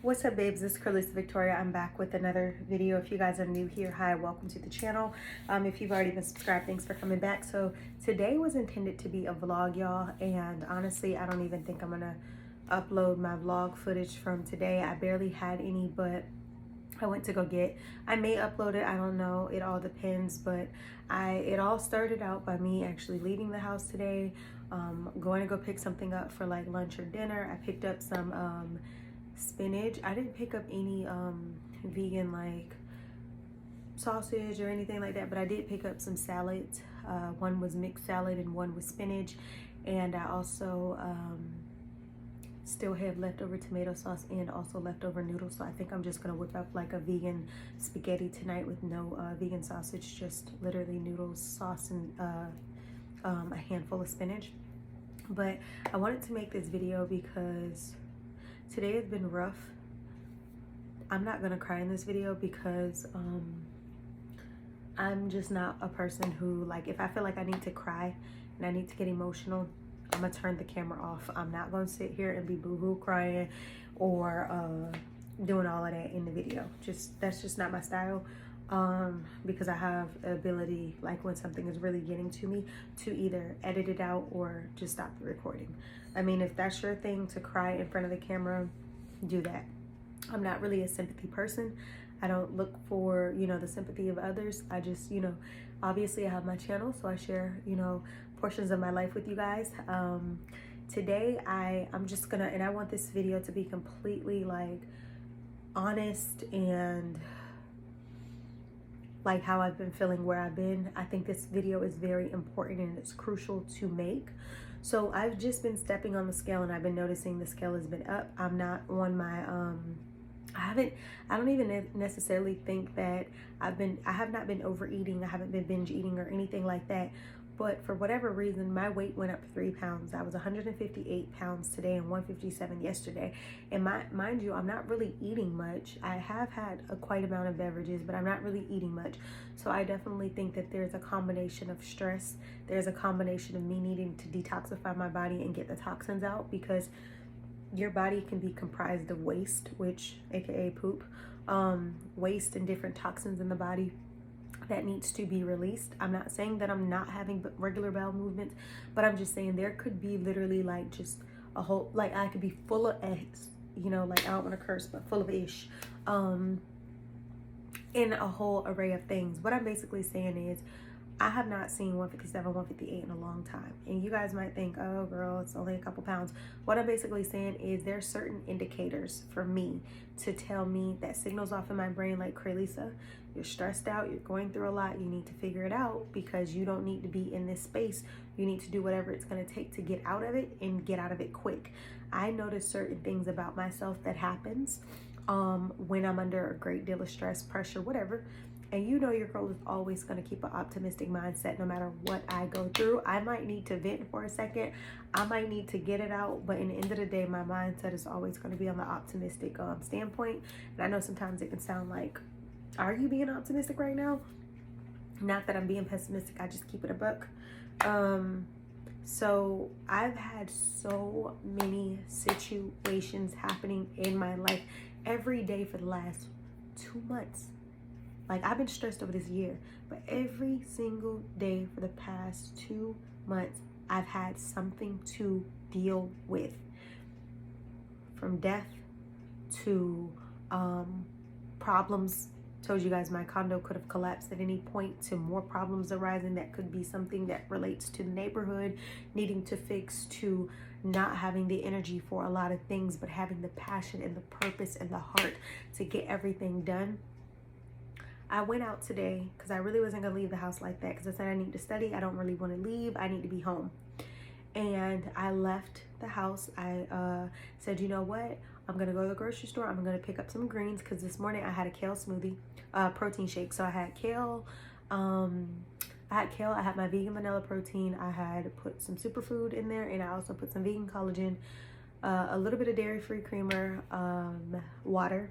What's up, babes? This is Carlissa Victoria. I'm back with another video. If you guys are new here, hi, welcome to the channel. If you've already been subscribed, thanks for coming back. So today was intended to be a vlog, y'all, and honestly, I don't even think I'm gonna upload my vlog footage from today. I barely had any, but I went to go get. I may upload it, I don't know, it all depends, but it all started out by me actually leaving the house today, going to go pick something up for like lunch or dinner. I picked up some spinach. I didn't pick up any vegan like sausage or anything like that, but I did pick up some salads. One was mixed salad and one was spinach, and I also still have leftover tomato sauce and also leftover noodles. So I think I'm just gonna whip up like a vegan spaghetti tonight with no vegan sausage, just literally noodles, sauce, and a handful of spinach. But I wanted to make this video because today has been rough. I'm not gonna cry in this video because I'm just not a person who, like, if I feel like I need to cry and I need to get emotional, I'm gonna turn the camera off. I'm not gonna sit here and be boo-hoo crying or doing all of that in the video. That's just not my style. Because I have the ability, like when something is really getting to me, to either edit it out or just stop the recording. I mean, if that's your thing to cry in front of the camera, do that. I'm not really a sympathy person. I don't look for, the sympathy of others. I just, obviously I have my channel, so I share, portions of my life with you guys. Today I'm just gonna, and I want this video to be completely like honest and like how I've been feeling, where I've been. I think this video is very important and it's crucial to make. So I've just been stepping on the scale and I've been noticing the scale has been up. I'm not on my I don't even necessarily think that I have not been overeating. I haven't been binge eating or anything like that. But for whatever reason, my weight went up 3 pounds. I was 158 pounds today and 157 yesterday. And mind you, I'm not really eating much. I have had a quite amount of beverages, but I'm not really eating much. So I definitely think that there's a combination of stress. There's a combination of me needing to detoxify my body and get the toxins out, because your body can be comprised of waste, which aka poop, waste and different toxins in the body that needs to be released. I'm not saying that I'm not having regular bowel movements, but I'm just saying there could be literally like just a whole, like I could be full of eggs, like I don't want to curse, but full of ish, in a whole array of things. What I'm basically saying is I have not seen 157, 158 in a long time. And you guys might think, oh girl, it's only a couple pounds. What I'm basically saying is there's certain indicators for me to tell me that signals off in my brain like, Carlissa, you're stressed out, you're going through a lot, you need to figure it out, because you don't need to be in this space. You need to do whatever it's gonna take to get out of it, and get out of it quick. I notice certain things about myself that happens when I'm under a great deal of stress, pressure, whatever. And your girl is always going to keep an optimistic mindset no matter what I go through. I might need to vent for a second. I might need to get it out. But in the end of the day, my mindset is always going to be on the optimistic standpoint. And I know sometimes it can sound like, are you being optimistic right now? Not that I'm being pessimistic. I just keep it a buck. So I've had so many situations happening in my life every day for the last 2 months. Like, I've been stressed over this year, but every single day for the past 2 months, I've had something to deal with. From death to problems. Told you guys my condo could have collapsed at any point, to more problems arising that could be something that relates to the neighborhood needing to fix, to not having the energy for a lot of things, but having the passion and the purpose and the heart to get everything done. I went out today because I really wasn't going to leave the house like that, because I said I need to study. I don't really want to leave. I need to be home. And I left the house. I said, you know what? I'm going to go to the grocery store. I'm going to pick up some greens, because this morning I had a kale smoothie, protein shake. So I had kale. I had my vegan vanilla protein. I had put some superfood in there, and I also put some vegan collagen, a little bit of dairy-free creamer, water,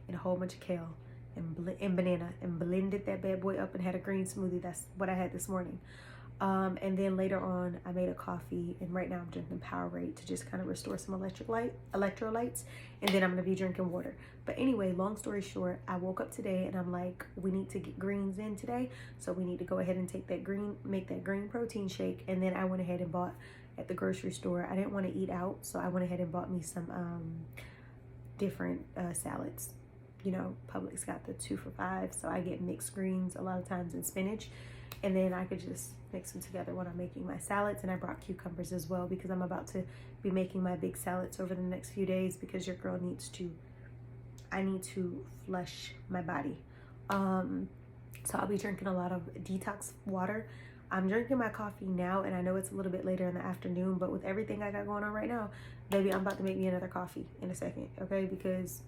and a whole bunch of kale. And banana, and blended that bad boy up and had a green smoothie. That's what I had this morning. And then later on, I made a coffee, and right now I'm drinking Powerade to just kind of restore some electrolytes, and then I'm gonna be drinking water. But anyway, long story short, I woke up today and I'm like, we need to get greens in today, so we need to go ahead and make that green protein shake. And then I went ahead and bought at the grocery store. I didn't want to eat out, so I went ahead and bought me some different salads. You know, Publix got the 2 for $5, so I get mixed greens a lot of times and spinach, and then I could just mix them together when I'm making my salads. And I brought cucumbers as well because I'm about to be making my big salads over the next few days, because your girl I need to flush my body. So I'll be drinking a lot of detox water. I'm drinking my coffee now, and I know it's a little bit later in the afternoon, but with everything I got going on right now, baby, I'm about to make me another coffee in a second, okay? Because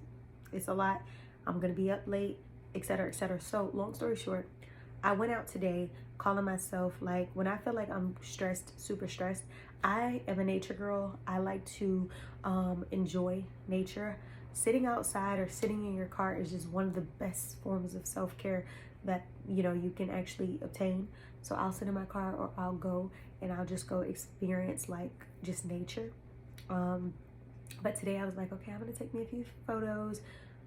it's a lot. I'm gonna be up late, etc., etc. So long story short, I went out today calling myself, like, when I feel like I'm stressed, super stressed, I am a nature girl. I like to enjoy nature. Sitting outside or sitting in your car is just one of the best forms of self-care that, you know, you can actually obtain. So I'll sit in my car, or I'll go and I'll just go experience like just nature. But today I was like, okay, I'm gonna take me a few photos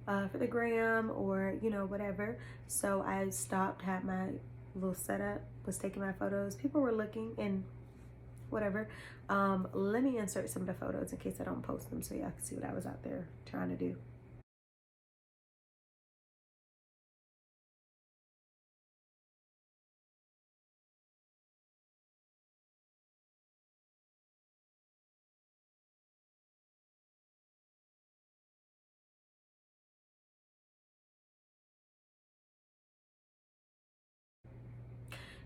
for the gram, or, you know, whatever. So I stopped, had my little setup, was taking my photos. People were looking and whatever. Let me insert some of the photos in case I don't post them, so y'all can see what I was out there trying to do.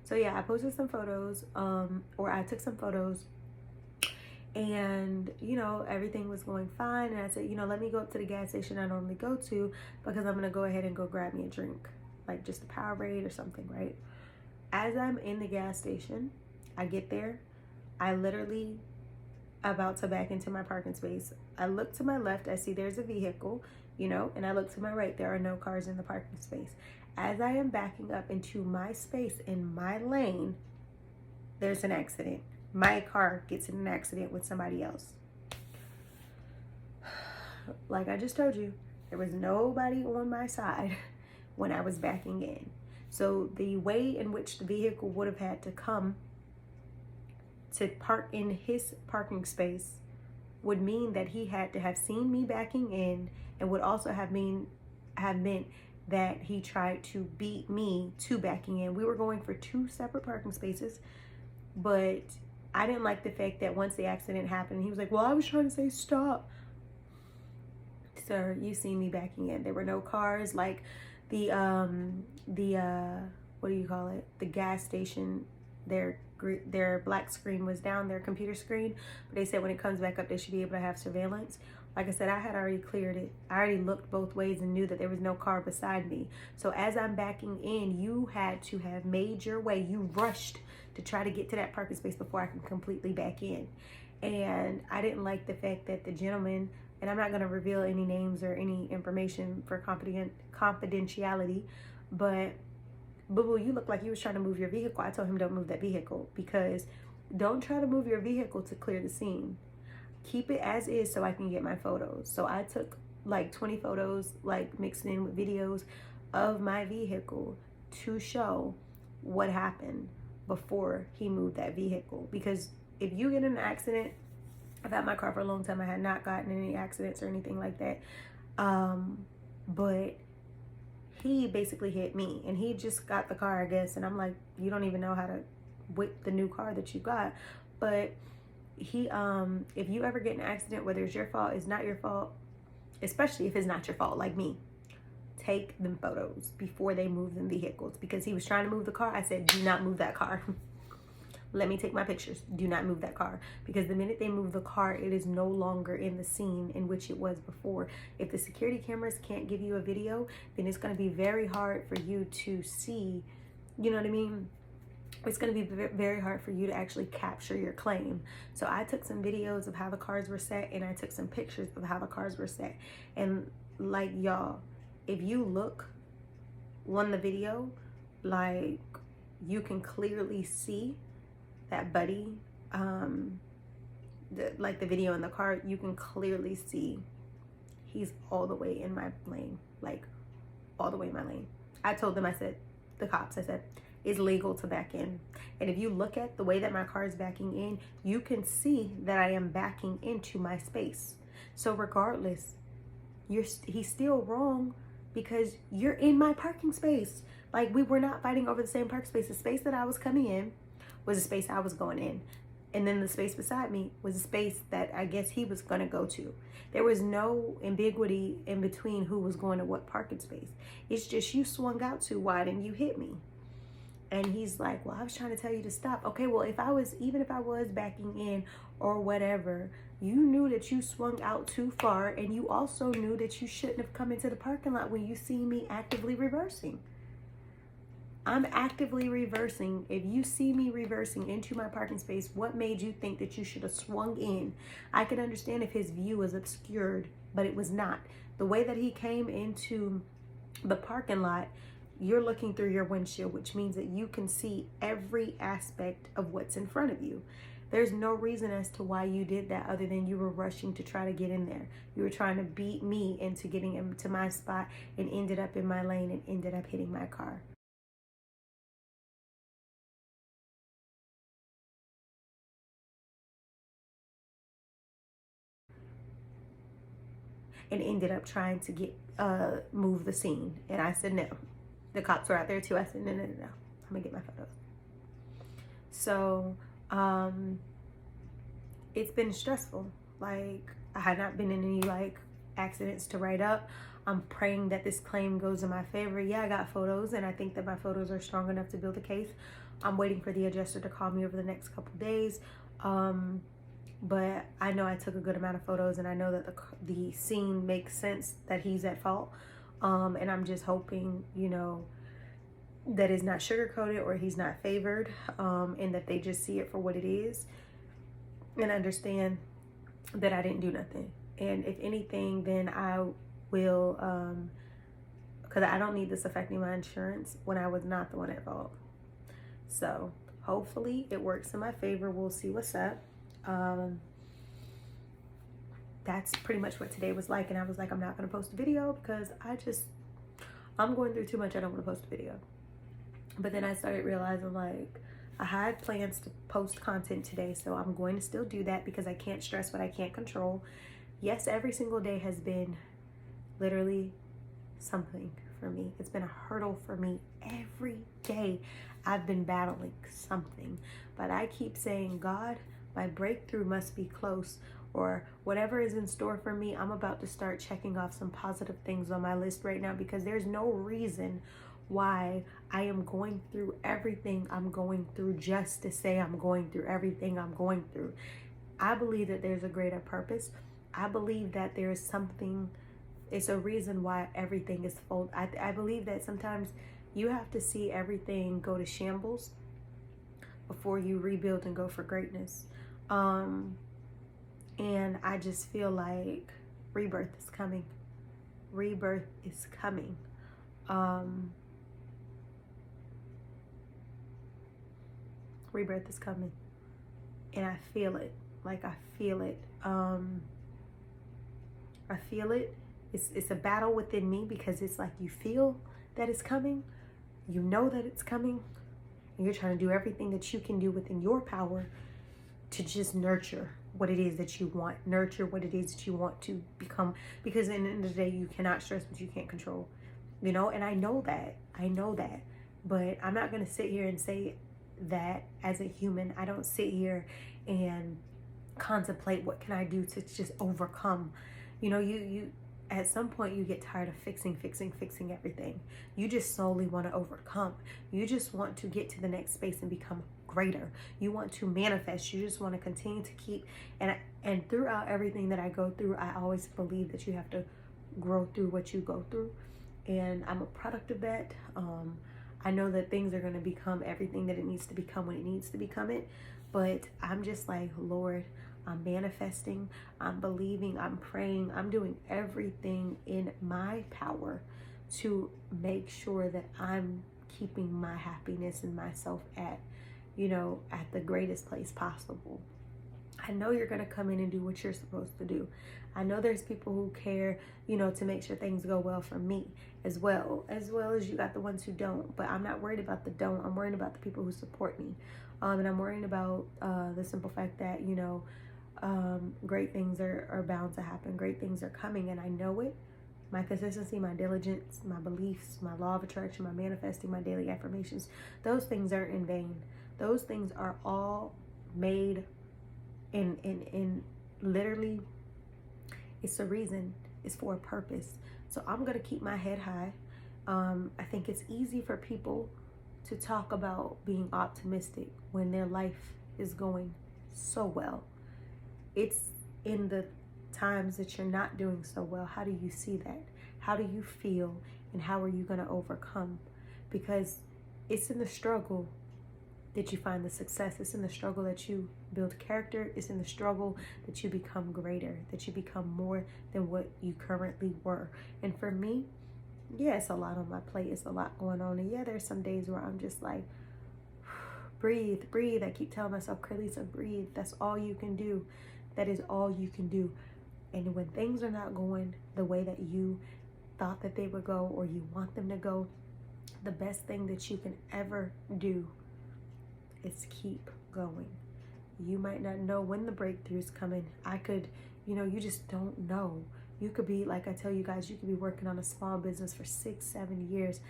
So yeah, I posted some photos, or I took some photos, and, you know, everything was going fine. And I said, you know, let me go up to the gas station I normally go to, because I'm gonna go ahead and go grab me a drink, like just a Powerade or something, right? As I'm in the gas station, I get there, I literally about to back into my parking space. I look to my left, I see there's a vehicle, you know, and I look to my right, there are no cars in the parking space. As I am backing up into my space in my lane, there's an accident. My car gets in an accident with somebody else. Like I just told you, there was nobody on my side when I was backing in. So the way in which the vehicle would have had to come to park in his parking space would mean that he had to have seen me backing in, and would also have meant that he tried to beat me to backing in. We were going for 2 separate parking spaces, but I didn't like the fact that once the accident happened, he was like, well, I was trying to say stop. Sir, you see me backing in. There were no cars. Like the what do you call it? The gas station, their black screen was down, their computer screen, but they said when it comes back up, they should be able to have surveillance. Like I said, I had already cleared it. I already looked both ways and knew that there was no car beside me. So as I'm backing in, you had to have made your way. You rushed to try to get to that parking space before I could completely back in. And I didn't like the fact that the gentleman, and I'm not going to reveal any names or any information for confidentiality, but boo-boo, you look like you was trying to move your vehicle. I told him don't move that vehicle, because don't try to move your vehicle to clear the scene. Keep it as is so I can get my photos. So I took like 20 photos, like mixed in with videos of my vehicle to show what happened before he moved that vehicle. Because if you get in an accident, I've had my car for a long time. I had not gotten in any accidents or anything like that. But he basically hit me, and he just got the car, I guess. And I'm like, you don't even know how to whip the new car that you got. But he, if you ever get in an accident, whether it's your fault, it's not your fault, especially if it's not your fault, like me, take them photos before they move them vehicles. Because he was trying to move the car. I said, do not move that car. Let me take my pictures. Do not move that car. Because the minute they move the car, it is no longer in the scene in which it was before. If the security cameras can't give you a video, then it's going to be very hard for you to see, you know what I mean? It's going to be very hard for you to actually capture your claim. So I took some videos of how the cars were set, and I took some pictures of how the cars were set. And like, y'all, if you look on the video, like, you can clearly see that buddy, like the video in the car, you can clearly see he's all the way in my lane, like all the way in my lane. I told them, I said, the cops, I said, it's legal to back in. And if you look at the way that my car is backing in, you can see that I am backing into my space. So regardless, he's still wrong because you're in my parking space. Like, we were not fighting over the same parking space. The space that I was coming in was the space I was going in. And then the space beside me was the space that I guess he was going to go to. There was no ambiguity in between who was going to what parking space. It's just you swung out too wide and you hit me. And he's like, well, I was trying to tell you to stop. Okay, well, even if I was backing in or whatever, you knew that you swung out too far, and you also knew that you shouldn't have come into the parking lot when you see me actively reversing. I'm actively reversing. If you see me reversing into my parking space, what made you think that you should have swung in? I could understand if his view was obscured, but it was not. The way that he came into the parking lot, you're looking through your windshield, which means that you can see every aspect of what's in front of you. There's no reason as to why you did that other than you were rushing to try to get in there. You were trying to beat me into getting into my spot and ended up in my lane and ended up hitting my car. And ended up trying to get move the scene. And I said no. The cops were out there too. I said no. I'm gonna get my photos. So it's been stressful. Like, I had not been in any like accidents to write up. I'm praying that this claim goes in my favor. Yeah, I got photos, and I think that my photos are strong enough to build a case. I'm waiting for the adjuster to call me over the next couple days. But I know I took a good amount of photos, and I know that the scene makes sense that he's at fault. And I'm just hoping, you know, that it's not sugar-coated or he's not favored, and that they just see it for what it is and understand that I didn't do nothing. And if anything, then I will, because I don't need this affecting my insurance when I was not the one at fault. So hopefully it works in my favor. We'll see what's up. That's pretty much what today was like. And I was like, I'm not going to post a video because I'm going through too much. I don't want to post a video. But then I started realizing, like, I had plans to post content today, so I'm going to still do that because I can't stress what I can't control. Yes, every single day has been literally something for me. It's been a hurdle for me every day. I've been battling something, but I keep saying, God, my breakthrough must be close, or whatever is in store for me. I'm about to start checking off some positive things on my list right now, because there's no reason why I am going through everything I'm going through just to say I'm going through everything I'm going through. I believe that there's a greater purpose. I believe that there is something, it's a reason why everything is full. I believe that sometimes you have to see everything go to shambles before you rebuild and go for greatness. And I just feel like rebirth is coming. Rebirth is coming. Rebirth is coming. And I feel it. Like, I feel it. I feel it. It's a battle within me, because it's like you feel that it's coming. You know that it's coming. And you're trying to do everything that you can do within your power to just nurture what it is that you want. Nurture what it is that you want to become. Because at the end of the day, you cannot stress what you can't control. You know, and I know that. I know that. But I'm not going to sit here and say that as a human. I don't sit here and contemplate what can I do to just overcome. You know, you at some point you get tired of fixing everything. You just solely want to overcome. You just want to get to the next space and become greater. You want to manifest. You just want to continue to keep, and throughout everything that I go through, I always believe that you have to grow through what you go through, and I'm a product of that. I know that things are going to become everything that it needs to become when it needs to become it, but I'm just like, Lord, I'm manifesting, I'm believing, I'm praying, I'm doing everything in my power to make sure that I'm keeping my happiness and myself at you know, at the greatest place possible. I know you're going to come in and do what you're supposed to do. I know there's people who care, you know, to make sure things go well for me as well as you got the ones who don't. But I'm not worried about the don't. I'm worried about the people who support me. And I'm worried about the simple fact that, you know, great things are bound to happen. Great things are coming, and I know it. My consistency, my diligence, my beliefs, my law of attraction, my manifesting, my daily affirmations, those things aren't in vain. Those things are all made in literally, it's a reason, it's for a purpose. So I'm gonna keep my head high. I think it's easy for people to talk about being optimistic when their life is going so well. It's in the times that you're not doing so well. How do you see that? How do you feel? And how are you going to overcome? Because it's in the struggle that you find the success. It's in the struggle that you build character. It's in the struggle that you become greater, that you become more than what you currently were. And for me, yeah, it's a lot on my plate. It's a lot going on. And yeah, there's some days where I'm just like, breathe, breathe. I keep telling myself, Carlisa, breathe. That's all you can do. That is all you can do. And when things are not going the way that you thought that they would go, or you want them to go, the best thing that you can ever do is keep going. You might not know when the breakthrough is coming. You just don't know. You could be, like I tell you guys, you could be working on a small business for 6-7 years,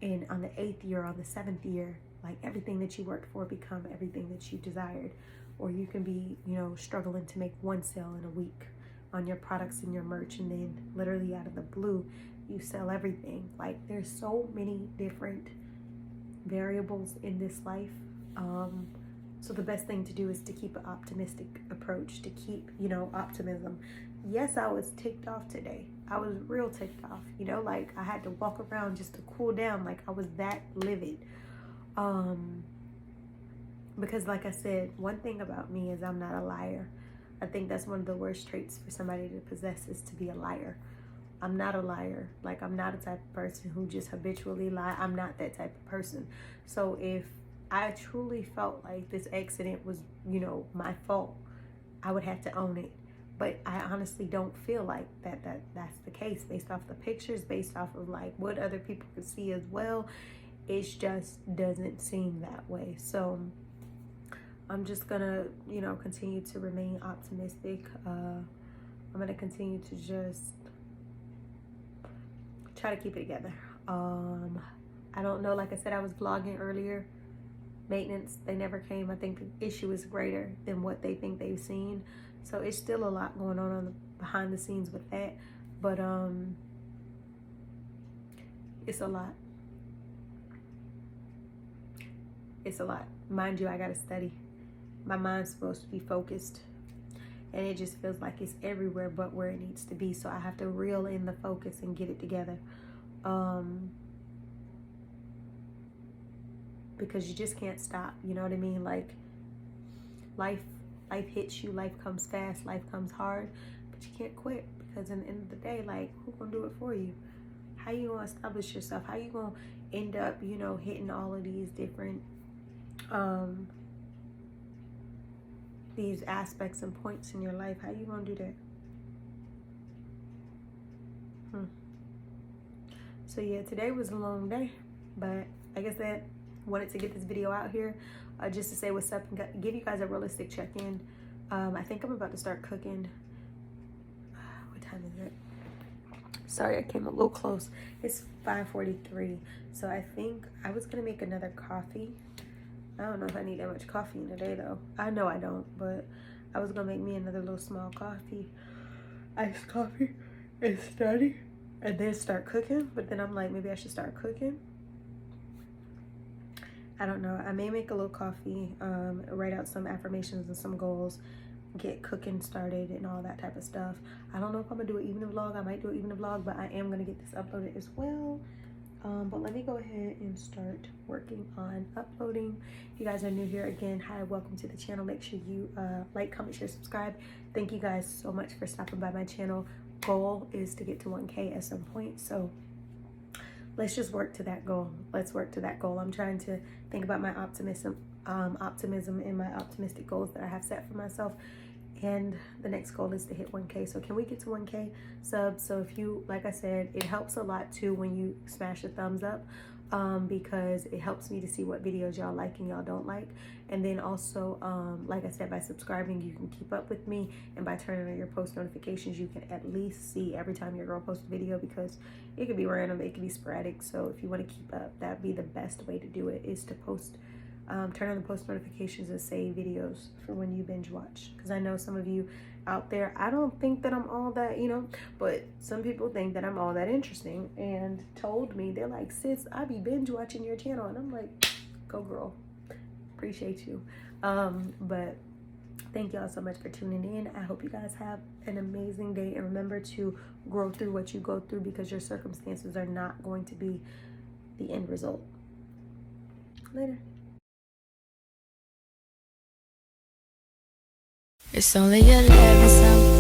and on the 8th year, on the 7th year, like everything that you worked for become everything that you desired. Or you can be, struggling to make one sale in a week on your products and your merch, and then literally out of the blue, you sell everything. Like, there's so many different variables in this life. So the best thing to do is to keep an optimistic approach, to keep, optimism. Yes, I was ticked off today. I was real ticked off, like I had to walk around just to cool down. Like, I was that livid. Because like I said, one thing about me is I'm not a liar. I think that's one of the worst traits for somebody to possess, is to be a liar. I'm not a liar. Like, I'm not a type of person who just habitually lie. I'm not that type of person. So if I truly felt like this accident was, my fault, I would have to own it. But I honestly don't feel like that's the case, based off the pictures, based off of like what other people could see as well. It just doesn't seem that way. So I'm just gonna, continue to remain optimistic. I'm gonna continue to just try to keep it together. I don't know, like I said, I was vlogging earlier. Maintenance, they never came. I think the issue is greater than what they think they've seen. So it's still a lot going on the behind the scenes with that. But it's a lot. It's a lot. Mind you, I gotta study. My mind's supposed to be focused, and it just feels like it's everywhere but where it needs to be. So I have to reel in the focus and get it together. Because you just can't stop, you know what I mean? Like, life hits you, life comes fast, life comes hard, but you can't quit, because in the end of the day, like, who's gonna do it for you? How you gonna establish yourself? How you gonna end up, hitting all of these different these aspects and points in your life? How you gonna do that? So yeah, today was a long day, but like I said, wanted to get this video out here just to say what's up and give you guys a realistic check-in. I think I'm about to start cooking. What time is it? Sorry, I came a little close. It's 5:43. So I think I was gonna make another coffee. I don't know if I need that much coffee in a day though. I know I don't, but I was gonna make me another little small coffee, iced coffee, and study, and then start cooking. But then I'm like, maybe I should start cooking. I don't know. I may make a little coffee, write out some affirmations and some goals, get cooking started and all that type of stuff. I don't know if I'm gonna do an evening vlog. I might do an evening vlog, but I am gonna get this uploaded as well. But let me go ahead and start working on uploading. If you guys are new here, again, hi, welcome to the channel. Make sure you like, comment, share, subscribe. Thank you guys so much for stopping by my channel. Goal is to get to 1K at some point, so let's just work to that goal. Let's work to that goal. I'm trying to think about my optimism and my optimistic goals that I have set for myself. And the next goal is to hit 1K. So can we get to 1K subs? So if you, like I said, it helps a lot too when you smash the thumbs up, because it helps me to see what videos y'all like and y'all don't like. And then also, like I said, by subscribing, you can keep up with me. And by turning on your post notifications, you can at least see every time your girl posts a video, because it could be random, it could be sporadic. So if you want to keep up, that'd be the best way to do it, is to post turn on the post notifications and save videos for when you binge watch. Because I know some of you out there, I don't think that I'm all that, you know, but some people think that I'm all that interesting and told me, they're like, sis, I be binge watching your channel. And I'm like, go girl, appreciate you. But thank y'all so much for tuning in. I hope you guys have an amazing day, and remember to grow through what you go through, because your circumstances are not going to be the end result. Later. It's only 11 something.